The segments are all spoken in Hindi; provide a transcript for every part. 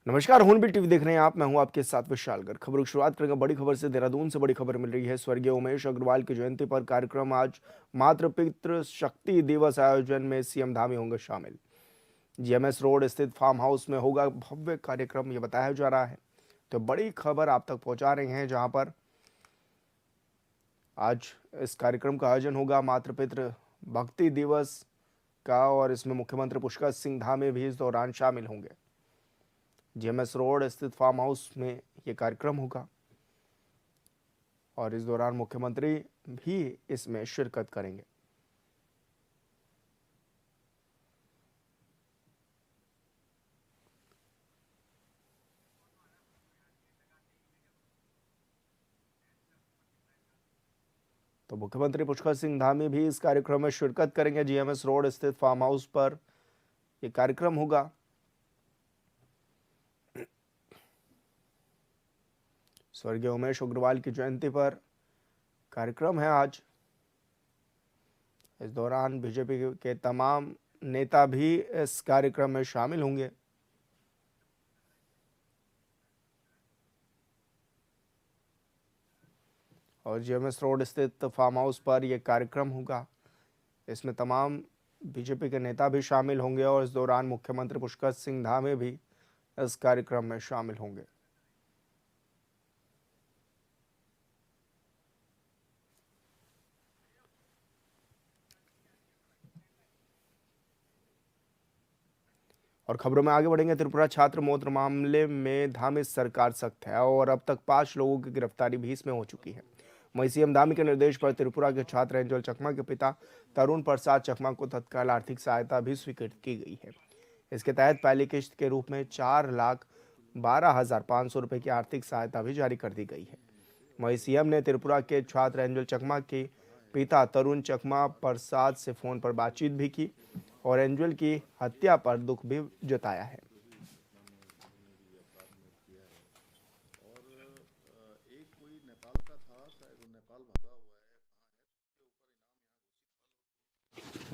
नमस्कार, हूनबिल टीवी देख रहे हैं आप। मैं हूं आपके साथ विशालगढ़। खबरों की शुरुआत करेंगे बड़ी खबर से। देहरादून से बड़ी खबर मिल रही है। स्वर्गीय उमेश अग्रवाल की जयंती पर कार्यक्रम। आज मातृ पितृ शक्ति दिवस आयोजन में सीएम धामी होंगे शामिल। जीएमएस रोड स्थित फार्म हाउस में होगा भव्य कार्यक्रम, ये बताया जा रहा है। तो बड़ी खबर आप तक पहुंचा रहे हैं, जहां पर आज इस कार्यक्रम का आयोजन होगा मातृ पितृ भक्ति दिवस का, और इसमें मुख्यमंत्री पुष्कर सिंह धामी भी इस दौरान शामिल होंगे। जीएमएस रोड स्थित फार्म हाउस में ये कार्यक्रम होगा और इस दौरान मुख्यमंत्री भी इसमें शिरकत करेंगे। तो मुख्यमंत्री पुष्कर सिंह धामी भी इस कार्यक्रम में शिरकत करेंगे। जीएमएस रोड स्थित फार्म हाउस पर यह कार्यक्रम होगा। स्वर्गीय उमेश अग्रवाल की जयंती पर कार्यक्रम है आज। इस दौरान बीजेपी के तमाम नेता भी इस कार्यक्रम में शामिल होंगे। और जीएमएस रोड स्थित फार्म हाउस पर यह कार्यक्रम होगा। इसमें तमाम बीजेपी के नेता भी शामिल होंगे और इस दौरान मुख्यमंत्री पुष्कर सिंह धामी भी इस कार्यक्रम में शामिल होंगे। और खबरों में आगे बढ़ेंगे। त्रिपुरा छात्र मौत मामले में धामी सरकार सख्त है और अब तक 5 लोगों की गिरफ्तारी भी इसमें हो चुकी है। वहीं सीएम धामी के निर्देश पर त्रिपुरा के छात्र एंजल चकमा के पिता तरुण प्रसाद चकमा को तत्काल आर्थिक सहायता भी स्वीकृत की गई है। इसके तहत पहली किश्त के रूप में 4,12,500 रुपए की आर्थिक सहायता भी जारी कर दी गई है। वहीं सीएम ने त्रिपुरा के छात्र एंजल चकमा के पिता तरुण चकमा प्रसाद से फोन पर बातचीत भी की और एंजल की हत्या पर दुख भी जताया है।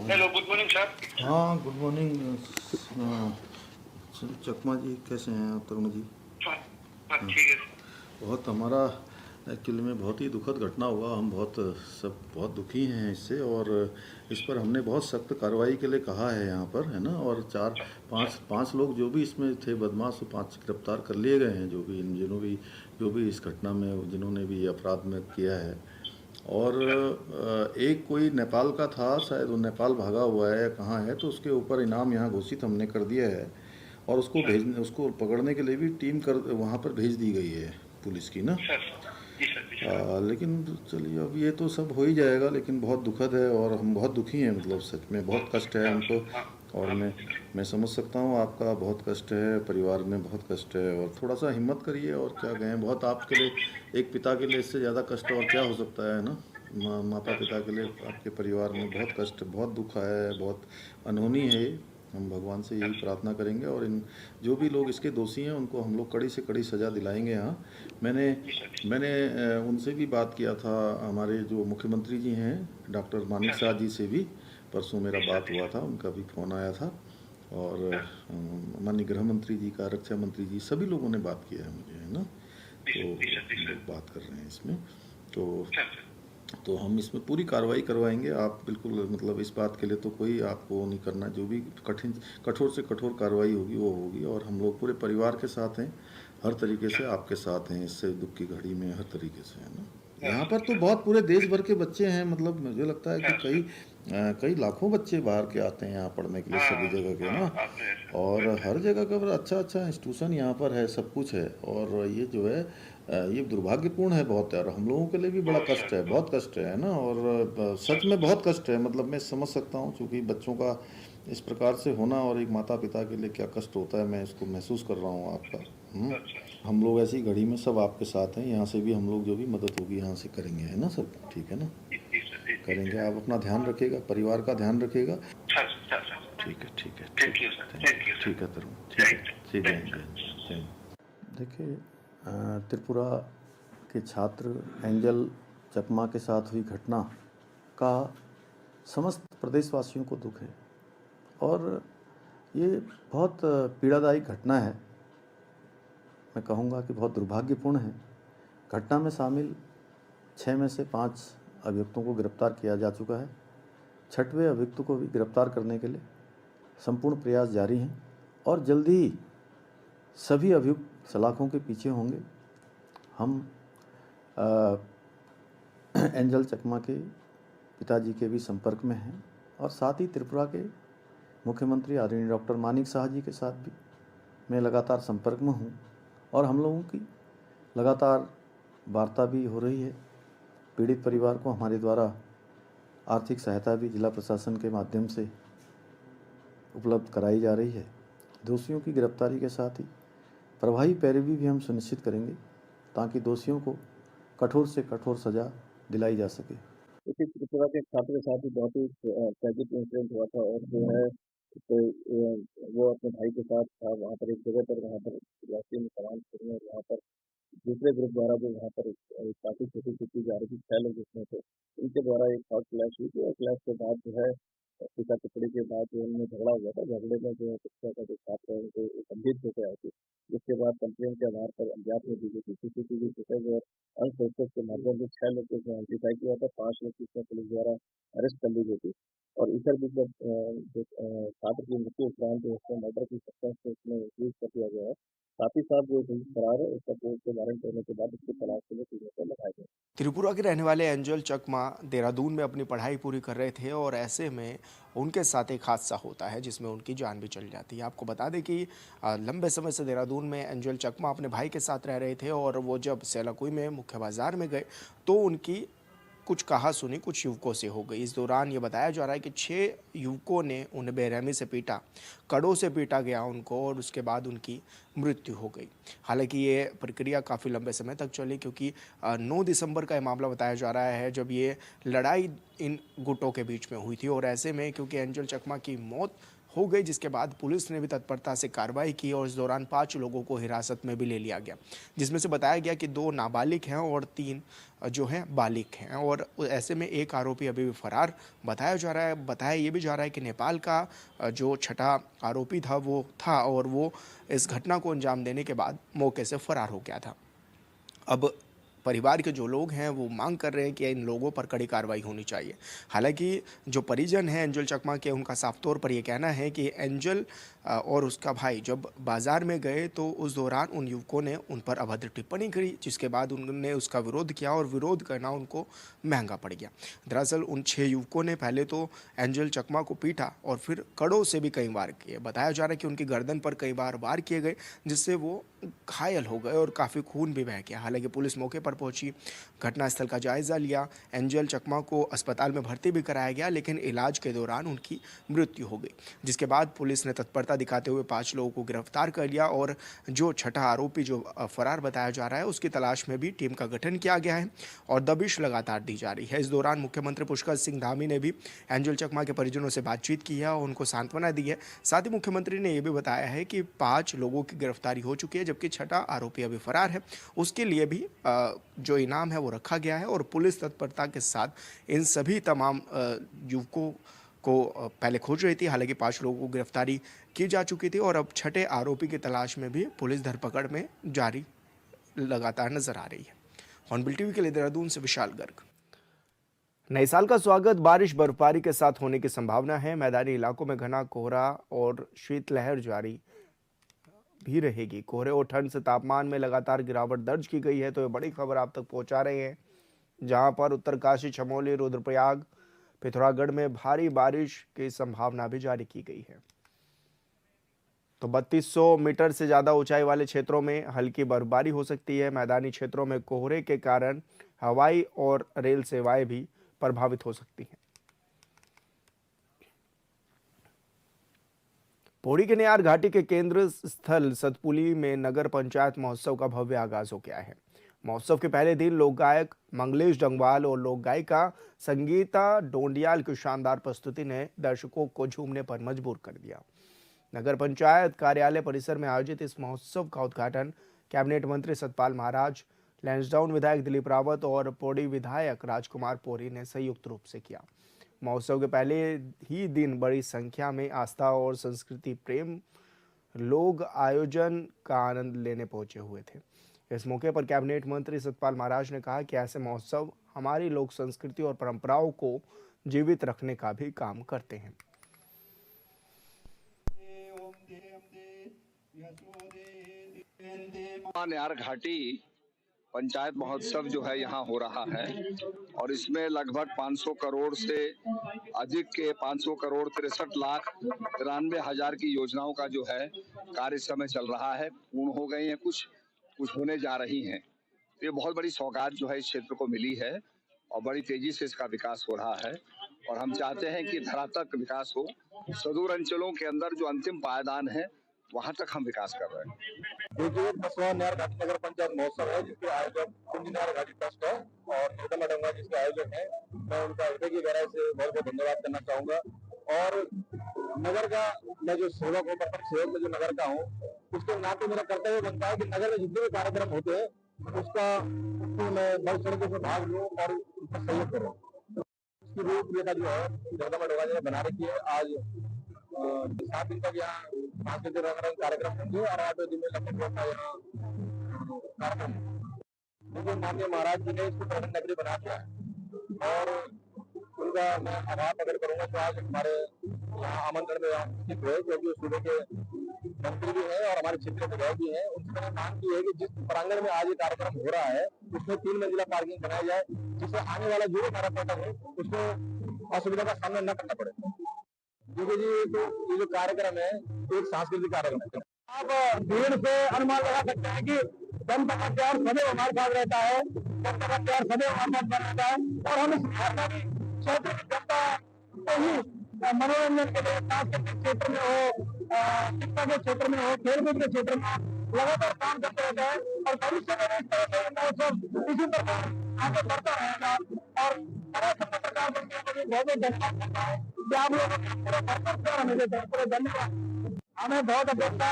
Hello, good morning sir. हाँ, गुड मॉर्निंग। चकमा जी कैसे हैं आप? तरुण जी हाँ, ठीक है सर। बहुत हमारा एक्चुअली में बहुत ही दुखद घटना हुआ। हम बहुत दुखी हैं इससे, और इस पर हमने बहुत सख्त कार्रवाई के लिए कहा है यहाँ पर, है ना। और पाँच लोग जो भी इसमें थे बदमाश, वो 5 गिरफ्तार कर लिए गए हैं, जो भी इस घटना में जिन्होंने भी अपराध में किया है। और एक कोई नेपाल का था, शायद वो नेपाल भागा हुआ है, कहाँ है, तो उसके ऊपर इनाम यहाँ घोषित हमने कर दिया है। और उसको पकड़ने के लिए भी टीम वहाँ पर भेज दी गई है पुलिस की ना। लेकिन चलिए, अब ये तो सब हो ही जाएगा, लेकिन बहुत दुखद है और हम बहुत दुखी हैं। मतलब सच में बहुत कष्ट है हमको। और मैं समझ सकता हूँ आपका बहुत कष्ट है, परिवार में बहुत कष्ट है, और थोड़ा सा हिम्मत करिए। और क्या कहें, बहुत आपके लिए, एक पिता के लिए इससे ज़्यादा कष्ट और क्या हो सकता है ना। माता पिता के लिए आपके परिवार में बहुत कष्ट, बहुत दुख है, बहुत अनहोनी है। हम भगवान से यही प्रार्थना करेंगे, और इन जो भी लोग इसके दोषी हैं उनको हम लोग कड़ी से कड़ी सज़ा दिलाएंगे। यहाँ मैंने उनसे भी बात किया था, हमारे जो मुख्यमंत्री जी हैं डॉक्टर मानिक शाह जी से भी परसों मेरा बात हुआ था, उनका भी फ़ोन आया था। और माननीय गृह मंत्री जी का, रक्षा मंत्री जी, सभी लोगों ने बात किया है मुझे, है ना। तो हम लोग बात कर रहे हैं इसमें। तो हम इसमें पूरी कार्रवाई करवाएंगे। आप बिल्कुल, मतलब इस बात के लिए तो कोई आपको नहीं करना। जो भी कठोर से कठोर कार्रवाई होगी वो होगी, और हम लोग पूरे परिवार के साथ हैं, हर तरीके से आपके साथ हैं इससे दुख की घड़ी में, हर तरीके से, है ना। यहाँ पर तो बहुत पूरे देश भर के बच्चे हैं। मतलब मुझे लगता है कि कई लाखों बच्चे बाहर के आते हैं यहाँ पढ़ने के लिए, सभी जगह के ना। और हर जगह का अच्छा अच्छा इंस्टीट्यूशन यहाँ पर है, सब कुछ है। और ये जो है ये दुर्भाग्यपूर्ण है बहुत यार, हम लोगों के लिए भी बड़ा कष्ट है, बहुत कष्ट है ना। और सच में बहुत कष्ट है। मतलब मैं समझ सकता हूँ, क्योंकि बच्चों का इस प्रकार से होना और एक माता पिता के लिए क्या कष्ट होता है, मैं इसको महसूस कर रहा हूँ आपका। हम लोग ऐसी घड़ी में सब आपके साथ हैं। यहाँ से भी हम लोग जो भी मदद होगी यहाँ से करेंगे, है ना सब, ठीक है ना, करेंगे। आप अपना ध्यान रखिएगा, परिवार का ध्यान रखिएगा। ठीक है, ठीक है, ठीक है तरुण, ठीक है। देखिए, त्रिपुरा के छात्र एंजल चकमा के साथ हुई घटना का समस्त प्रदेशवासियों को दुख है, और ये बहुत पीड़ादायी घटना है। मैं कहूँगा कि बहुत दुर्भाग्यपूर्ण है। घटना में शामिल 6 में से 5 अभियुक्तों को गिरफ्तार किया जा चुका है। 6वें अभियुक्त को भी गिरफ्तार करने के लिए संपूर्ण प्रयास जारी हैं और जल्दी ही सभी अभियुक्त सलाखों के पीछे होंगे। हम एंजल चकमा के पिताजी के भी संपर्क में हैं और साथ ही त्रिपुरा के मुख्यमंत्री आदरणीय डॉक्टर मानिक साहा जी के साथ भी मैं लगातार संपर्क में हूँ और हम लोगों की लगातार वार्ता भी हो रही है। पीड़ित परिवार को हमारे द्वारा आर्थिक सहायता भी जिला प्रशासन के माध्यम से उपलब्ध कराई जा रही है। दोषियों की गिरफ्तारी के साथ ही प्रभावी पैरवी भी हम सुनिश्चित करेंगे ताकि दोषियों को कठोर से कठोर सज़ा दिलाई जा सके। इसी त्रिपुरा के छात्र के साथ ही बहुत ही ट्रैजिक इंसिडेंट हुआ था और जो है तो वो अपने भाई के साथ था वहाँ पर एक जगह पर, वहाँ पर रास्ते में सामान छोड़ने और वहाँ पर दूसरे ग्रुप द्वारा जो वहाँ पर काफ़ी छोटी की जा रही थी, 6 लोग जिसमें थे, इनके द्वारा एक हॉट क्लैश हुई थी और क्लैश के बाद जो है पिता टुकड़ी के बाद जो उनमें झगड़ा हुआ था। झगड़े में जो है शिक्षा का जो छात्र है उनको गंभीर चोटें आई थी, जिसके बाद कंप्लेन के आधार पर अज्ञात में दी गई थी सीसीटीवी फुटेज और अनसोर्सेज के माध्यम से 6 लोग को आइडेंटिफाई किया था। 5 लोग जिसमें पुलिस द्वारा अरेस्ट कर ली गई थी और इधर भी जब जो छात्र की मृत्यु उपरांत जो उसको मर्डर की सस्पेंस को उसमें इंक्रीज कर दिया गया है। साथ ही साथ जो फरार है उसका कोर्ट से वारंट करने के बाद उसकी तलाश के लिए टीमों को लगाया गया। त्रिपुरा के रहने वाले एंजल चकमा देहरादून में अपनी पढ़ाई पूरी कर रहे थे और ऐसे में उनके साथ एक हादसा होता है जिसमें उनकी जान भी चली जाती है। आपको बता दें कि लंबे समय से देहरादून में एंजल चकमा अपने भाई के साथ रह रहे थे और वो जब सेलाकुई में मुख्य बाजार में गए तो उनकी कुछ कहा-सुनी कुछ युवकों से हो गई। इस दौरान ये बताया जा रहा है कि 6 युवकों ने उन्हें बेरहमी से पीटा, कड़ों से पीटा गया उनको और उसके बाद उनकी मृत्यु हो गई। हालाँकि ये प्रक्रिया काफ़ी लंबे समय तक चली क्योंकि 9 दिसंबर का ये मामला बताया जा रहा है जब ये लड़ाई इन गुटों के बीच में हुई थी और ऐसे में क्योंकि एंजल चकमा की मौत हो गई जिसके बाद पुलिस ने भी तत्परता से कार्रवाई की और इस दौरान 5 लोगों को हिरासत में भी ले लिया गया, जिसमें से बताया गया कि 2 नाबालिग हैं और 3 जो हैं बालिग हैं और ऐसे में एक आरोपी अभी भी फरार बताया जा रहा है। बताया ये भी जा रहा है कि नेपाल का जो छठा आरोपी था वो था और वो इस घटना को अंजाम देने के बाद मौके से फरार हो गया था। अब परिवार के जो लोग हैं वो मांग कर रहे हैं कि इन लोगों पर कड़ी कार्रवाई होनी चाहिए। हालांकि जो परिजन हैं एंजल चकमा के उनका साफ तौर पर ये कहना है कि एंजल और उसका भाई जब बाज़ार में गए तो उस दौरान उन युवकों ने उन पर अभद्र टिप्पणी करी जिसके बाद उन्होंने उसका विरोध किया और विरोध करना उनको महंगा पड़ गया। दरअसल उन 6 युवकों ने पहले तो एंजल चकमा को पीटा और फिर कड़ों से भी कई वार किए। बताया जा रहा है कि उनकी गर्दन पर कई बार वार किए गए जिससे वो घायल हो गए और काफ़ी खून भी बह गया। हालांकि पुलिस मौके पर पहुंची, घटनास्थल का जायजा लिया, एंजल चकमा को अस्पताल में भर्ती भी कराया गया लेकिन इलाज के दौरान उनकी मृत्यु हो गई, जिसके बाद पुलिस ने तत्परता दिखाते हुए 5 लोगों को गिरफ्तार कर लिया और जो छठा आरोपी जो फरार बताया जा रहा है उसकी तलाश में भी टीम का गठन किया गया है और दबिश लगातार दी जा रही है। इस दौरान मुख्यमंत्री पुष्कर सिंह धामी ने भी एंजल चकमा के परिजनों से बातचीत की है और उनको सांत्वना दी है। साथ ही मुख्यमंत्री ने यह भी बताया है कि 5 लोगों की गिरफ्तारी हो चुकी है जबकि छठा आरोपी अभी फरार है, उसके लिए भी जो इनाम है वो रखा गया है और पुलिस तत्परता के साथ इन सभी तमाम युवकों को पहले खोज रही थी। हालांकि 5 लोगों को गिरफ्तारी की जा चुकी थी और अब छठे आरोपी की तलाश में भी पुलिस धरपकड़ में जारी लगातार नजर आ रही है। हॉर्नबिल टीवी के लिए देहरादून से विशाल गर्ग। नए साल का स्वागत बारिश बर्फबारी के साथ होने की संभावना है। मैदानी इलाकों में घना कोहरा और शीतलहर जारी भी रहेगी। कोहरे और ठंड से तापमान में लगातार गिरावट दर्ज की गई है। तो ये बड़ी खबर आप तक पहुंचा रहे हैं जहां पर उत्तरकाशी, चमोली, रुद्रप्रयाग, पिथौरागढ़ में भारी बारिश की संभावना भी जारी की गई है। तो 3200 मीटर से ज्यादा ऊंचाई वाले क्षेत्रों में हल्की बर्फबारी हो सकती है। मैदानी क्षेत्रों में कोहरे के कारण हवाई और रेल सेवाएं भी प्रभावित हो सकती हैं। पौड़ी के नेयार घाटी के केंद्र स्थल सतपुली में नगर पंचायत महोत्सव का भव्य आगाज हो गया है। महोत्सव के पहले दिन लोक गायक मंगलेश डंगवाल और लोक गायिका संगीता डोंडियाल की शानदार प्रस्तुति ने दर्शकों को झूमने पर मजबूर कर दिया। नगर पंचायत कार्यालय परिसर में आयोजित इस महोत्सव का उद्घाटन कैबिनेट मंत्री सतपाल महाराज, लैंसडाउन विधायक दिलीप रावत और पौड़ी विधायक राजकुमार पौरी ने संयुक्त रूप से किया। महोत्सव के पहले ही दिन बड़ी संख्या में आस्था और संस्कृति प्रेम लोग आयोजन का आनंद लेने पहुंचे हुए थे। इस मौके पर कैबिनेट मंत्री सतपाल महाराज ने कहा कि ऐसे महोत्सव हमारी लोक संस्कृति और परंपराओं को जीवित रखने का भी काम करते हैं। नयार घाटी पंचायत महोत्सव जो है यहाँ हो रहा है और इसमें लगभग 500 करोड़ से अधिक के 500 करोड़ 63 लाख 93 हजार की योजनाओं का जो है कार्य इस समय चल रहा है। पूर्ण हो गई हैं, कुछ होने जा रही हैं। तो ये बहुत बड़ी सौगात जो है इस क्षेत्र को मिली है और बड़ी तेजी से इसका विकास हो रहा है और हम चाहते हैं कि धरातक विकास हो। सुदूर अंचलों के अंदर जो अंतिम पायदान है वहां तक हम विकास कर रहे हैं। देखिए 10वां नयार घाटी नगर पंचायत महोत्सव है जिसके आयोजक कुंज नयार घाटी ट्रस्ट है और निर्मला डंगा जिसके आयोजक है। मैं उनका हृदय की गहराई से बहुत बहुत धन्यवाद करना चाहूंगा। और नगर का मैं जो सेवक हूँ, प्रथम सेवक में जो नगर का हूँ, उसके नाते मेरा कर्तव्य बनता है कि नगर में जितने भी कार्यक्रम होते हैं उसको मैं बढ़ चढ़ के भाग लूँ और उसका सहयोग करूँ। उसकी रूपरेखा जो है जगदम्बा डोगा जी ने बना रखी है। आज 7 दिन तक यहाँ सांस्कृतिक रंगारंग कार्यक्रम होंगे और 8वें दिन में लगभग यहाँ कार्यक्रम। देखिए माननीय महाराज जी ने इसको पर्यटन नगरी बना दिया है और उनका मैं आभार प्रकट करूंगा। तो आज हमारे यहाँ आमंत्रण में उपस्थित हुए क्योंकि सूबे के मंत्री भी हैं और हमारे क्षेत्र के विधायक भी हैं। उनसे मैंने मांग की है कि जिस प्रांगण में आज ये कार्यक्रम हो रहा है उसमें 3 मंजिला पार्किंग बनाई जाए जिससे आने वाला जो हमारा पर्यटक है उसको असुविधा का सामना न करना पड़े। देखिए जी, तो ये जो कार्यक्रम है एक सांस्कृतिक कार्यक्रम है। आप भीड़ से अनुमान लगा सकते हैं कि जनता का प्यार सदैव हमारे साथ रहता है, जनता का प्यार सदैव हमारे साथ रहता है और हम इस क्षेत्र की जनता को ही मनोरंजन के लिए सांस्कृतिक क्षेत्र में हो, शिक्षा के क्षेत्र में हो, खेलकूद के क्षेत्र में लगातार काम करते रहते हैं और भविष्य में इस तरह से महोत्सव इसी प्रकार आगे बढ़ता रहेगा। और पत्रकार बहुत बहुत धन्यवाद करता है कि आप लोगों ने पूरा भरपूर प्यार हमें देते हैं। पूरे धन्यवाद। हमें बहुत अपेक्षा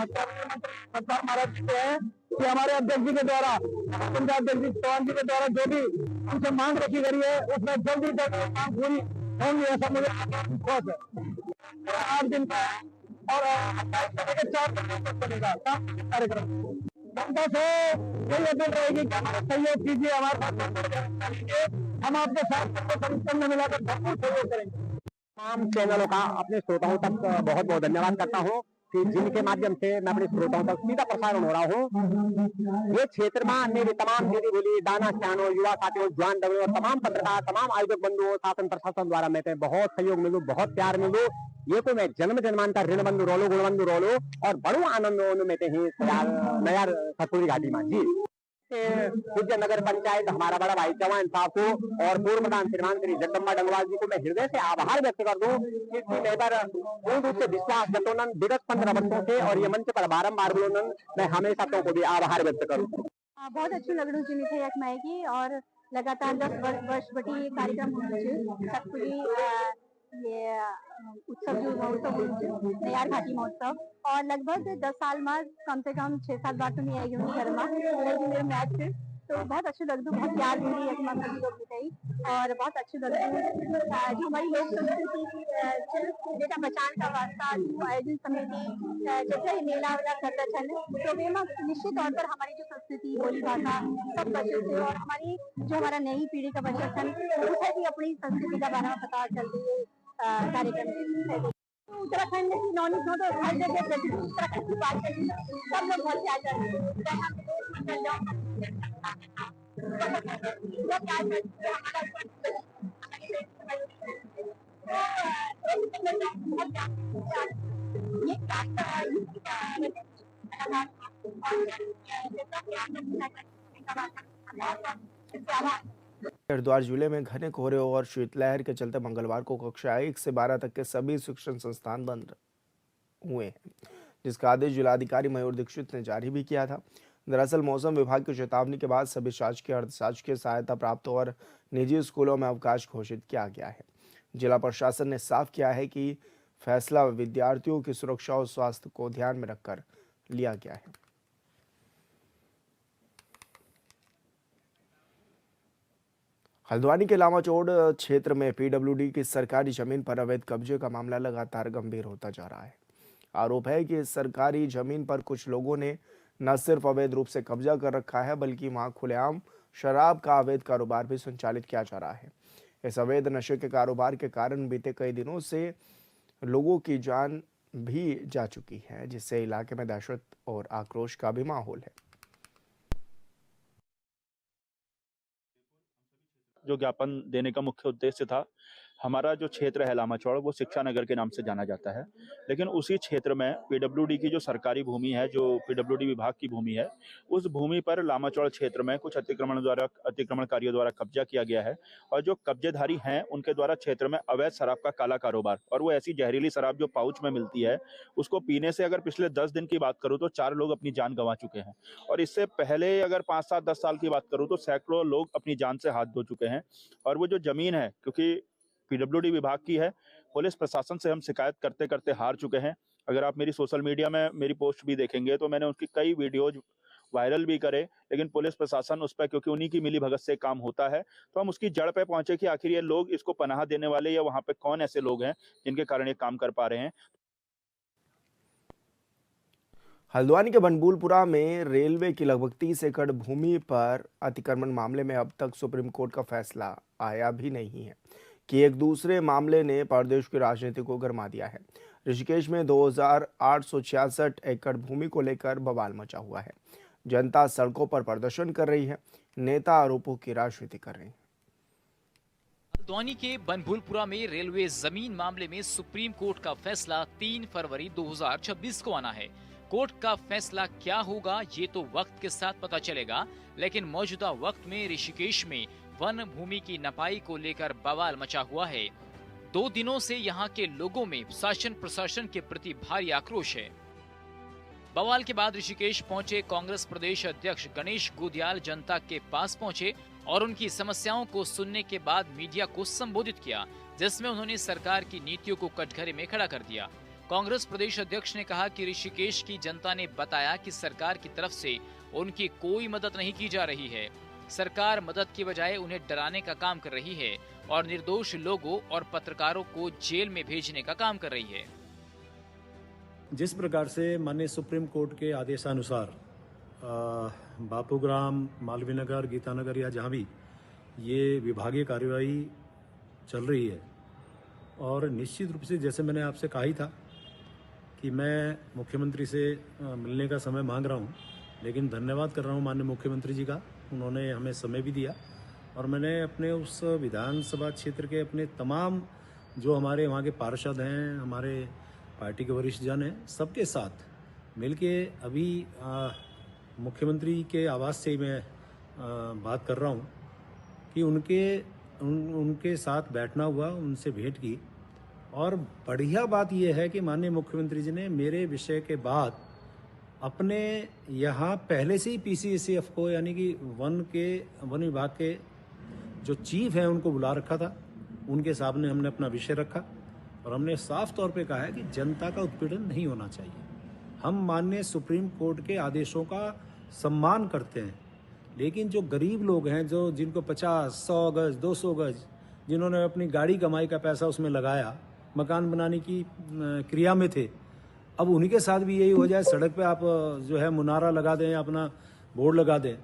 कैबिनेट मंत्री सतपाल महाराज जी से है कि हमारे अध्यक्ष जी के द्वारा, पंचायत अध्यक्ष जी चौहान जी के द्वारा जो भी हमसे मांग रखी गई है उसमें जल्दी जल्दी मांग पूरी होंगी ऐसा मुझे विश्वास है। 8 दिन का है और 4 दिन तक चलेगा कार्यक्रम। जनता से यही अपील रहेगी कि हमारा सहयोग कीजिए, हमारे साथ हम आपके साथ परिश्रम मिलाकर भरपूर सहयोग करेंगे। तमाम चैनलों का अपने श्रोताओं तक बहुत बहुत धन्यवाद करता हूँ कि जिनके माध्यम से मैं अपने श्रोताओं तक सीधा प्रसारण हो रहा हूँ। ये क्षेत्र में मेरे तमाम दीदी बोली दाना किसानों, युवा साथियों, जवान डबलों और तमाम पत्रकार, तमाम आयोजक बंधुओं, शासन प्रशासन द्वारा मैं बहुत सहयोग मिलू, बहुत प्यार मिलू। ये तो मैं जन्म जन्मांतर ऋण बंधु रोलो, गुण बंधु रोलो और बड़ो आनंद में नयार सतपुरी घाटी में जी पूज्य नगर पंचायत हमारा बड़ा भाई चौहान साहब को और पूर्व प्रधान श्रीमान श्री जगदम्बा डंगवाल जी को मैं हृदय से आभार व्यक्त कर दूं कि पूर्ण रूप से विश्वास जतोनन विगत 15 वर्षों से और ये मंच पर बारम्बार बोलोनन मैं हमेशा तो भी आभार व्यक्त करूँ। बहुत अच्छी लगड़ू जी मिठे यखमाई की और लगातार 10 वर्ष बटी कार्यक्रम होने सतपुरी ये उत्सव जो महोत्सव नयार घाटी महोत्सव और लगभग 10 साल में कम से कम 6-7 बार तो नहीं आई हूँ घर में मेरे मैच से। तो बहुत अच्छी लगती, बहुत प्यार मिली एक मन लोग मिठाई और बहुत अच्छी लगती जो हमारी लोक संस्कृति जेटा बचान का वास्ता आयोजन समिति जैसे मेला वेला करता छन तो वे निश्चित तौर पर हमारी जो संस्कृति बोली भाषा सब बचे थे और हमारी जो हमारा नई पीढ़ी का बच्चा छन उसे भी अपनी संस्कृति का बारे में पता चलती है कार्यक्रम। उत्तराखंड की नॉलेज हो तो हर जगह उत्तराखंड की बात करें सब लोग बहुत प्यार करते हैं। हरिद्वार जिले में घने कोहरे और शीतलहर के चलते मंगलवार को कक्षा 1 से 12 तक के सभी शिक्षण संस्थान बंद हुए हैं, जिसका आदेश जिलाधिकारी मयूर दीक्षित ने जारी भी किया था। दरअसल मौसम विभाग की चेतावनी के बाद सभी शासकीय अर्धशासकीय सहायता प्राप्त और निजी स्कूलों में अवकाश घोषित किया गया है। जिला प्रशासन ने साफ किया है कि फैसला विद्यार्थियों की सुरक्षा और स्वास्थ्य को ध्यान में रखकर लिया गया है। हल्द्वानी के लामाचौड़ क्षेत्र में पीडब्ल्यूडी की सरकारी जमीन पर अवैध कब्जे का मामला लगातार गंभीर होता जा रहा है। आरोप है कि इस सरकारी जमीन पर कुछ लोगों ने न सिर्फ अवैध रूप से कब्जा कर रखा है बल्कि वहां खुलेआम शराब का अवैध कारोबार भी संचालित किया जा रहा है। इस अवैध नशे के कारोबार के कारण बीते कई दिनों से लोगों की जान भी जा चुकी है, जिससे इलाके में दहशत और आक्रोश का भी माहौल है। जो ज्ञापन देने का मुख्य उद्देश्य था, हमारा जो क्षेत्र है लामाचौड़ वो शिक्षा नगर के नाम से जाना जाता है, लेकिन उसी क्षेत्र में पीडब्ल्यूडी की जो सरकारी भूमि है, जो पीडब्ल्यूडी विभाग की भूमि है, उस भूमि पर लामाचौड़ क्षेत्र में कुछ अतिक्रमणकारियों द्वारा कब्जा किया गया है और जो कब्जेधारी हैं उनके द्वारा क्षेत्र में अवैध शराब का काला कारोबार, और वो ऐसी जहरीली शराब जो पाउच में मिलती है उसको पीने से अगर पिछले 10 दिन की बात करूँ तो 4 लोग अपनी जान गंवा चुके हैं, और इससे पहले अगर 5, 7, 10 साल की बात करूँ तो सैकड़ों लोग अपनी जान से हाथ धो चुके हैं। और वो जो जमीन है, क्योंकि पीडब्ल्यूडी विभाग की है, पुलिस प्रशासन से हम शिकायत करते करते हार चुके हैं। अगर आप मेरी सोशल मीडिया में मेरी पोस्ट भी देखेंगे तो मैंने उसकी कई वीडियोज वायरल भी करे, लेकिन पुलिस प्रशासन उस पर, क्योंकि उन्हीं की मिली भगत से काम होता है, तो हम उसकी जड़ पे पहुंचे कि आखिर ये लोग इसको पनाह देने वाले या वहां पे कौन ऐसे लोग हैं जिनके कारण ये काम कर पा रहे हैं। हल्द्वानी के बनबुलपुरा में रेलवे की लगभग 30 एकड़ भूमि पर अतिक्रमण मामले में अब तक सुप्रीम कोर्ट का फैसला आया भी नहीं है कि एक दूसरे मामले ने प्रदेश की राजनीति को गरमा दिया है। ऋषिकेश में 2866 एकड़ भूमि को लेकर बवाल मचा हुआ है। जनता सड़कों पर प्रदर्शन कर रही है, नेता आरोपों की राजनीति कर रहे हैं। हल्द्वानी के बनबुलपुरा में रेलवे जमीन मामले में सुप्रीम कोर्ट का फैसला 3 फरवरी 2026 को आना है। कोर्ट का फैसला क्या होगा ये तो वक्त के साथ पता चलेगा, लेकिन मौजूदा वक्त में ऋषिकेश में वन भूमि की नपाई को लेकर बवाल मचा हुआ है। 2 दिनों से यहाँ के लोगों में शासन प्रशासन के प्रति भारी आक्रोश है। बवाल के बाद ऋषिकेश पहुंचे कांग्रेस प्रदेश अध्यक्ष गणेश गोदियाल जनता के पास पहुंचे और उनकी समस्याओं को सुनने के बाद मीडिया को संबोधित किया, जिसमें उन्होंने सरकार की नीतियों को कटघरे में खड़ा कर दिया। कांग्रेस प्रदेश अध्यक्ष ने कहा कि ऋषिकेश की जनता ने बताया कि सरकार की तरफ से उनकी कोई मदद नहीं की जा रही है। सरकार मदद की बजाय उन्हें डराने का काम कर रही है और निर्दोष लोगों और पत्रकारों को जेल में भेजने का काम कर रही है। जिस प्रकार से माननीय सुप्रीम कोर्ट के आदेशानुसार बापूग्राम, मालवीय नगर, गीतानगर या जहाँ भी ये विभागीय कार्यवाही चल रही है, और निश्चित रूप से जैसे मैंने आपसे कहा ही था कि मैं मुख्यमंत्री से मिलने का समय मांग रहा हूँ, लेकिन धन्यवाद कर रहा हूँ माननीय मुख्यमंत्री जी का, उन्होंने हमें समय भी दिया और मैंने अपने उस विधानसभा क्षेत्र के अपने तमाम जो हमारे वहाँ के पार्षद हैं, हमारे पार्टी के वरिष्ठ जन हैं, सबके साथ मिलके अभी मुख्यमंत्री के आवास से ही मैं बात कर रहा हूँ कि उनके साथ बैठना हुआ, उनसे भेंट की, और बढ़िया बात यह है कि माननीय मुख्यमंत्री जी ने मेरे विषय के बाद अपने यहाँ पहले से ही PCACF को, यानी कि वन विभाग के जो चीफ हैं उनको बुला रखा था, उनके सामने हमने अपना विषय रखा और हमने साफ तौर पे कहा है कि जनता का उत्पीड़न नहीं होना चाहिए। हम माननीय सुप्रीम कोर्ट के आदेशों का सम्मान करते हैं, लेकिन जो गरीब लोग हैं, जो जिनको 50, 100 गज, 200 गज, जिन्होंने अपनी गाड़ी कमाई का पैसा उसमें लगाया, मकान बनाने की क्रिया में थे, अब उन्हीं के साथ भी यही हो जाए, सड़क पे आप जो है मुनारा लगा दें, अपना बोर्ड लगा दें,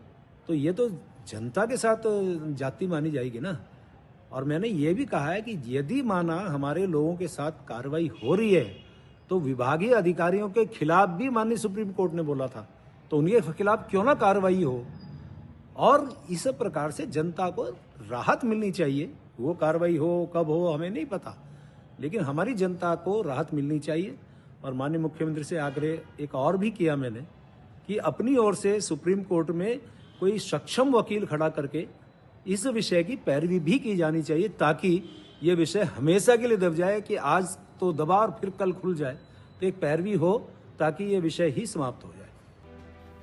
तो ये तो जनता के साथ जाति मानी जाएगी ना। और मैंने ये भी कहा है कि यदि माना हमारे लोगों के साथ कार्रवाई हो रही है तो विभागीय अधिकारियों के खिलाफ भी माननीय सुप्रीम कोर्ट ने बोला था, तो उनके खिलाफ क्यों ना कार्रवाई हो, और इस प्रकार से जनता को राहत मिलनी चाहिए। वो कार्रवाई हो कब हो हमें नहीं पता, लेकिन हमारी जनता को राहत मिलनी चाहिए। और माननीय मुख्यमंत्री से आग्रह एक और भी किया मैंने कि अपनी ओर से सुप्रीम कोर्ट में कोई सक्षम वकील खड़ा करके इस विषय की पैरवी भी की जानी चाहिए, ताकि ये विषय हमेशा के लिए दब जाए कि आज तो दबा और फिर कल खुल जाए, तो एक पैरवी हो ताकि ये विषय ही समाप्त हो जाए।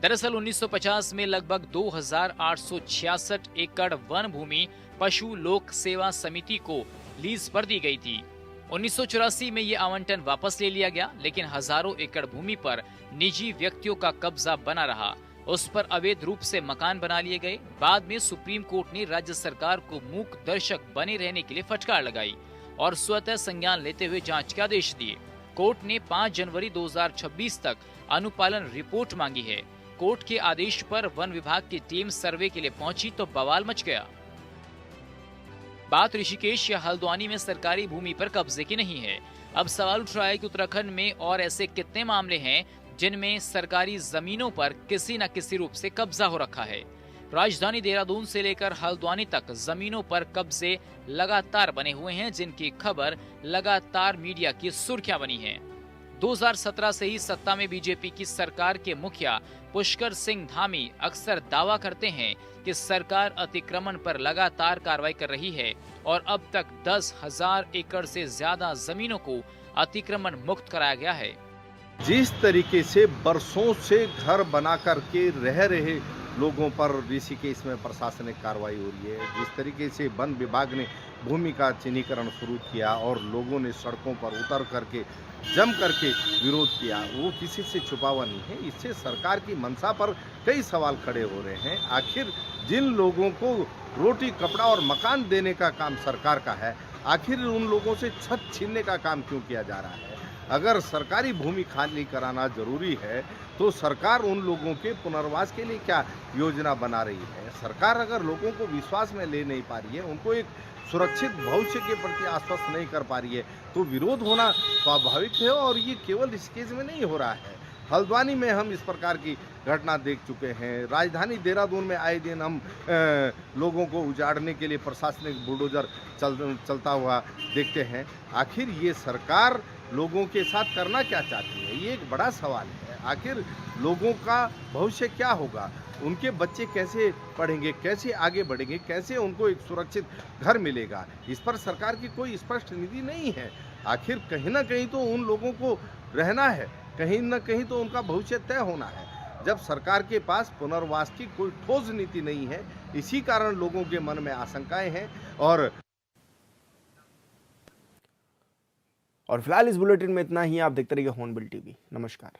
दरअसल 1950 में लगभग 2866 एकड़ वन भूमि पशु लोक सेवा समिति को लीज पर दी गई थी। 1984 में ये आवंटन वापस ले लिया गया, लेकिन हजारों एकड़ भूमि पर निजी व्यक्तियों का कब्जा बना रहा। उस पर अवैध रूप से मकान बना लिए गए। बाद में सुप्रीम कोर्ट ने राज्य सरकार को मूक दर्शक बने रहने के लिए फटकार लगाई और स्वतः संज्ञान लेते हुए जांच के आदेश दिए। कोर्ट ने 5 जनवरी 2026 तक अनुपालन रिपोर्ट मांगी है। कोर्ट के आदेश पर वन विभाग की टीम सर्वे के लिए पहुंची तो बवाल मच गया। बात ऋषिकेश या हल्द्वानी में सरकारी भूमि पर कब्जे की नहीं है। अब सवाल उठ रहा है कि उत्तराखंड में और ऐसे कितने मामले हैं जिनमें सरकारी जमीनों पर किसी न किसी रूप से कब्जा हो रखा है। राजधानी देहरादून से लेकर हल्द्वानी तक जमीनों पर कब्जे लगातार बने हुए हैं, जिनकी खबर लगातार मीडिया की सुर्खियां बनी है। 2017 से ही सत्ता में बीजेपी की सरकार के मुखिया पुष्कर सिंह धामी अक्सर दावा करते हैं कि सरकार अतिक्रमण पर लगातार कार्रवाई कर रही है और अब तक 10,000 एकड़ से ज्यादा जमीनों को अतिक्रमण मुक्त कराया गया है। जिस तरीके से बरसों से घर बना करके रह रहे लोगों पर ऋषिकेश में प्रशासनिक कार्रवाई हो रही है, जिस तरीके से वन विभाग ने भूमि का चिन्हीकरण शुरू किया और लोगों ने सड़कों पर उतर करके जम करके विरोध किया, वो किसी से छुपा हुआ नहीं है। इससे सरकार की मंशा पर कई सवाल खड़े हो रहे हैं। आखिर जिन लोगों को रोटी कपड़ा और मकान देने का काम सरकार का है, आखिर उन लोगों से छत छीनने का काम क्यों किया जा रहा है? अगर सरकारी भूमि खाली कराना जरूरी है तो सरकार उन लोगों के पुनर्वास के लिए क्या योजना बना रही है? सरकार अगर लोगों को विश्वास में ले नहीं पा रही है, उनको एक सुरक्षित भविष्य के प्रति आश्वस्त नहीं कर पा रही है, तो विरोध होना स्वाभाविक है। और ये केवल ऋषिकेश में नहीं हो रहा है, हल्द्वानी में हम इस प्रकार की घटना देख चुके हैं। राजधानी देहरादून में आए दिन हम लोगों को उजाड़ने के लिए प्रशासनिक बुलडोजर चलता हुआ देखते हैं। आखिर ये सरकार लोगों के साथ करना क्या चाहती है, ये एक बड़ा सवाल है। आखिर लोगों का भविष्य क्या होगा, उनके बच्चे कैसे पढ़ेंगे, कैसे आगे बढ़ेंगे, कैसे उनको एक सुरक्षित घर मिलेगा, इस पर सरकार की कोई स्पष्ट नीति नहीं है। आखिर कहीं ना कहीं तो उन लोगों को रहना है, कहीं ना कहीं तो उनका भविष्य तय होना है। जब सरकार के पास पुनर्वास की कोई ठोस नीति नहीं है, इसी कारण लोगों के मन में आशंकाएं हैं। और फिलहाल इस बुलेटिन में इतना ही। आप देखते रहिए हॉर्नबिल टीवी। नमस्कार।